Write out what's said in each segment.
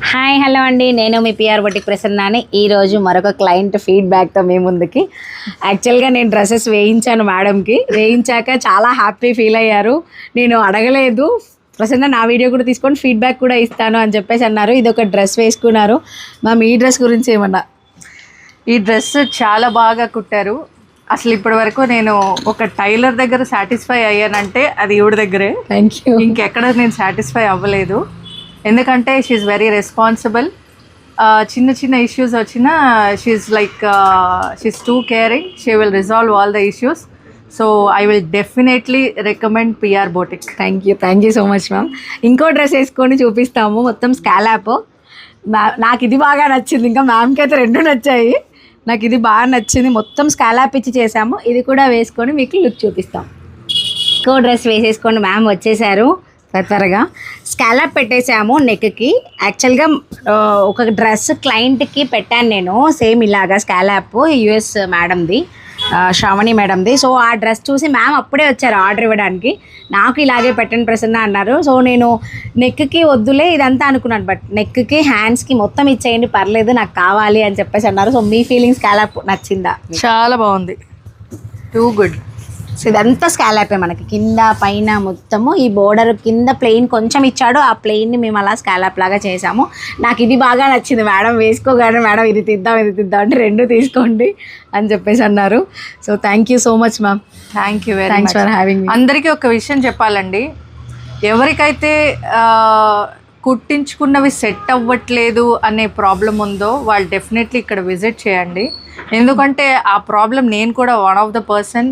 Hi hello అండి, నేను మీ PR boutique ప్రసన్నాని. ఈరోజు మరొక క్లయింట్ ఫీడ్బ్యాక్తో మీ ముందుకి. యాక్చువల్గా నేను డ్రెస్సెస్ వేయించాను మేడంకి. వేయించాక చాలా హ్యాపీ ఫీల్ అయ్యారు. నేను అడగలేదు, ప్రసన్న నా వీడియో కూడా తీసుకొని ఫీడ్బ్యాక్ కూడా ఇస్తాను అని చెప్పేసి అన్నారు. ఇది ఒక డ్రెస్ వేసుకున్నారు. మ్యామ్, ఈ డ్రెస్ గురించి ఏమన్నా? ఈ డ్రెస్ చాలా బాగా కుట్టారు. అసలు ఇప్పటి వరకు నేను ఒక టైలర్ దగ్గర సాటిస్ఫై అయ్యానంటే అది ఈవిడ దగ్గరే. Thank you. ఇంకెక్కడ నేను సాటిస్ఫై అవ్వలేదు. ఎందుకంటే షీఈ్ వెరీ రెస్పాన్సిబుల్. చిన్న చిన్న ఇష్యూస్ వచ్చినా she too caring. She will resolve all the issues. So I will definitely recommend PR boutique. Thank you so much ma'am. ఇంకో డ్రెస్ వేసుకొని చూపిస్తాము, మొత్తం స్కాలాప్. నాకు ఇది బాగా నచ్చింది. ఇంకా మ్యామ్కి అయితే రెండు నచ్చాయి. నాకు ఇది బాగా నచ్చింది. మొత్తం స్కాలాప్ ఇచ్చి చేసాము. ఇది కూడా వేసుకొని మీకు లుక్ చూపిస్తాం. ఇంకో డ్రెస్ వేసేసుకొని మ్యామ్ వచ్చేసారు. త్వరగా స్కాలప్ పెట్టేసాము నెక్కి. యాక్చువల్గా ఒక డ్రెస్ క్లయింట్కి పెట్టాను నేను, సేమ్ ఇలాగా స్కాలప్, యుఎస్ మేడంది, శ్రావణి మేడంది. సో ఆ డ్రెస్ చూసి మ్యామ్ అప్పుడే వచ్చారు ఆర్డర్ ఇవ్వడానికి. నాకు ఇలాగే పెట్టండి ప్రసన్న అన్నారు. సో నేను నెక్కి వద్దులే ఇదంతా అనుకున్నాను, బట్ నెక్కి హ్యాండ్స్కి మొత్తం ఇచ్చేయండి పర్లేదు, నాకు కావాలి అని చెప్పేసి అన్నారు. సో మీ ఫీలింగ్స్ స్కాలప్ నచ్చిందా? చాలా బాగుంది, టూ గుడ్. సో ఇదంతా స్కాలపే మనకి, కింద పైన మొత్తము. ఈ బోర్డర్ కింద ప్లెయిన్ కొంచెం ఇచ్చాడు, ఆ ప్లెయిన్ని మేము అలా స్కాలప్ లాగా చేసాము. నాకు ఇది బాగా నచ్చింది. మేడం వేసుకోగానే మేడం ఇది తీద్దాం అంటే రెండు తీసుకోండి అని చెప్పేసి అన్నారు. So thank you so much ma'am. Thank you very thanks for having me. అందరికీ ఒక విషయం చెప్పాలండి, ఎవరికైతే కుట్టించుకున్నవి సెట్ అవ్వట్లేదు అనే ప్రాబ్లం ఉందో వాళ్ళు డెఫినెట్లీ ఇక్కడ విజిట్ చేయండి. ఎందుకంటే ఆ ప్రాబ్లం నేను కూడా one of the person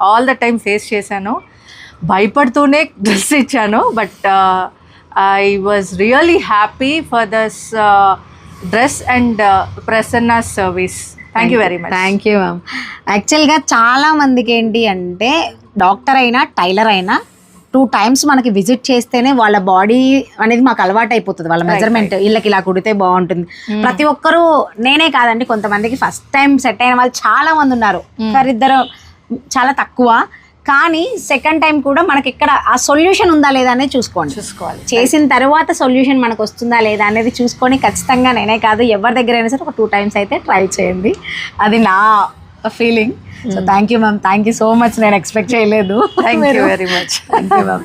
all the time face చేశాను. భయపడుతూనే డ్రెస్ ఇచ్చాను, but I was really happy for thus dress and Prasanna service. Thank you very much. Thank you ma'am. యాక్చువల్గా చాలామందికి ఏంటి అంటే డాక్టర్ అయినా టైలర్ అయినా 2 times మనకి విజిట్ చేస్తేనే వాళ్ళ బాడీ అనేది మాకు అలవాటు అయిపోతుంది. వాళ్ళ మెజర్మెంట్ వీళ్ళకి ఇలా కుడితే బాగుంటుంది. ప్రతి ఒక్కరూ, నేనే కాదండి, కొంతమందికి ఫస్ట్ టైం సెట్ అయిన వాళ్ళు చాలా మంది ఉన్నారు. ఒకరిద్దరు చాలా తక్కువ. కానీ సెకండ్ టైం కూడా మనకి ఇక్కడ ఆ సొల్యూషన్ ఉందా లేదా అనేది చూసుకోవాలి. చేసిన తర్వాత సొల్యూషన్ మనకు వస్తుందా లేదా అనేది చూసుకొని ఖచ్చితంగా నేనే కాదు ఎవరి దగ్గర అయినా సరే ఒక 2 times అయితే ట్రై చేయండి. అది నా feeling. So thank you ma'am. Thank you so much. నేను ఎక్స్పెక్ట్ చేయలేదు. Thank you very much. Thank you ma'am.